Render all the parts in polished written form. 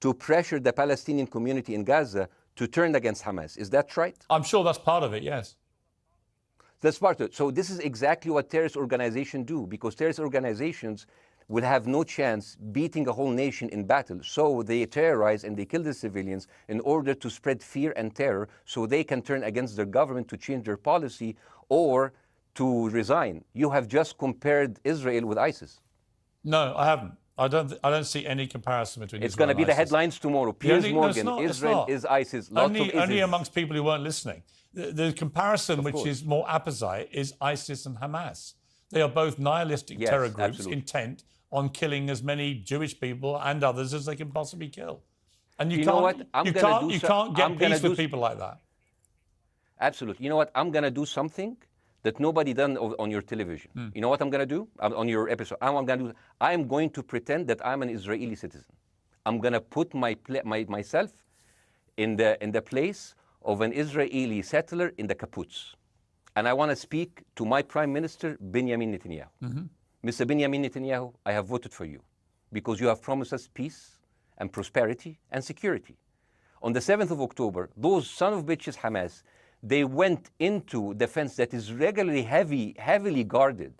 to pressure the Palestinian community in Gaza to turn against Hamas. Is that right? I'm sure that's part of it, yes. That's part of it. So this is exactly what terrorist organizations do, because terrorist organizations will have no chance beating a whole nation in battle. So they terrorize and they kill the civilians in order to spread fear and terror so they can turn against their government to change their policy or to resign. You have just compared Israel with ISIS. No, I haven't. I don't see any comparison between It's Israel going to be and the ISIS. headlines tomorrow. Piers Morgan, no, Israel is ISIS. Only amongst people who weren't listening. The comparison, Of which course. is more apposite, is ISIS and Hamas. They are both nihilistic terror groups absolutely. intent on killing as many Jewish people and others as they can possibly kill. And you know can't, what? you can't get peace with people like that. Absolutely. You know what? I'm going to do something that nobody done on your television. You know what I'm going to do on your episode? I'm going to pretend that I'm an Israeli citizen. I'm going to put myself in the place of an Israeli settler in the kibbutz. And I want to speak to my Prime Minister, Benjamin Netanyahu. Mr. Benjamin Netanyahu, I have voted for you because you have promised us peace and prosperity and security. On the 7th of October, those son of bitches Hamas, they went into the fence that is regularly heavily guarded.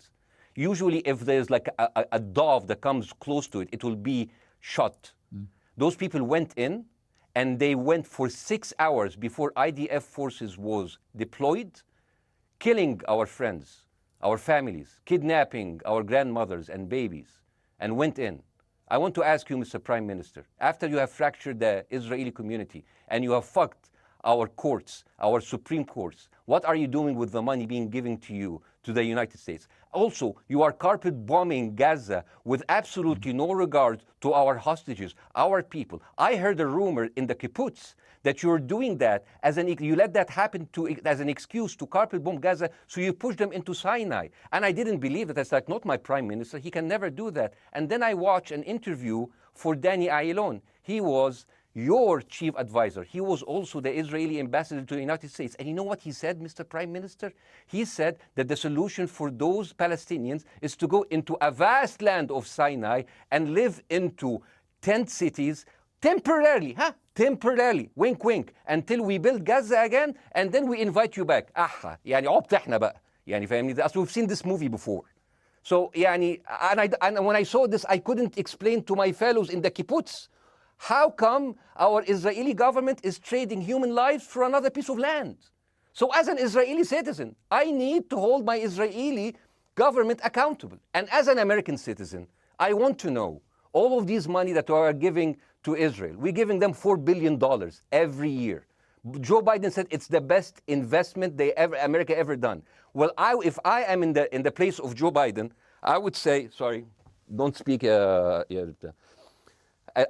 Usually if there's like a dove that comes close to it, it will be shot. Those people went in and they went for 6 hours before IDF forces was deployed, killing our friends, our families, kidnapping our grandmothers and babies, and went in. I want to ask you, Mr. Prime Minister, after you have fractured the Israeli community and you have fucked our courts, our Supreme Courts, what are you doing with the money being given to you, to the United States? Also, you are carpet bombing Gaza with absolutely no regard to our hostages, our people. I heard a rumor in the kibbutz that you're doing that you let that happen as an excuse to carpet bomb Gaza, so you push them into Sinai. And I didn't believe it. It's like, not my prime minister. He can never do that. And then I watched an interview for Danny Ayalon. He was your chief advisor. He was also the Israeli ambassador to the United States. And you know what he said, Mr. Prime Minister? He said that the solution for those Palestinians is to go into a vast land of Sinai and live into tent cities temporarily, temporarily, wink wink, until we build Gaza again, and then we invite you back. يعني عبط احنا بقى. يعني فاهمني؟ As we've seen this movie before. So يعني, and when I saw this, I couldn't explain to my fellows in the kibbutz, how come our Israeli government is trading human lives for another piece of land? So as an Israeli citizen, I need to hold my Israeli government accountable. And as an American citizen, I want to know all of these money that we are giving to Israel. We're giving them $4 billion every year. Joe Biden said it's the best investment America ever done. Well, if I am in the place of Joe Biden, I would say, sorry, don't speak.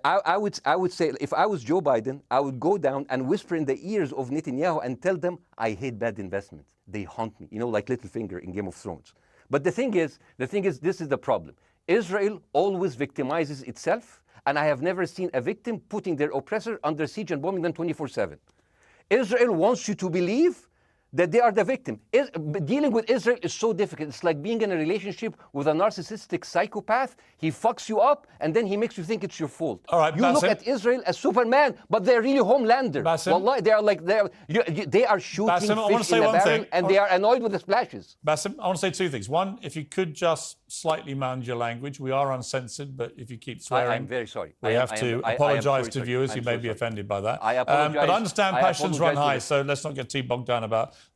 I would say, if I was Joe Biden, I would go down and whisper in the ears of Netanyahu and tell them, I hate bad investments. They haunt me, like Littlefinger in Game of Thrones. But the thing is, this is the problem. Israel always victimizes itself, and I have never seen a victim putting their oppressor under siege and bombing them 24/7. Israel wants you to believe that they are the victim. Dealing with Israel is so difficult. It's like being in a relationship with a narcissistic psychopath. He fucks you up, and then he makes you think it's your fault. All right, you Bاسم. Look at Israel as Superman, but they're really Homelander. Bاسm. Wallahi, they are shooting Bاسm, I want to fish say in a one barrel, thing. and they are annoyed with the splashes. Bاسm, I want to say two things. One, if you could just slightly mind your language. We are uncensored, but if you keep swearing... I'm very sorry. We have to apologise to viewers who may be offended by that. I apologise. But I understand passions run high, so so let's not get too bogged down about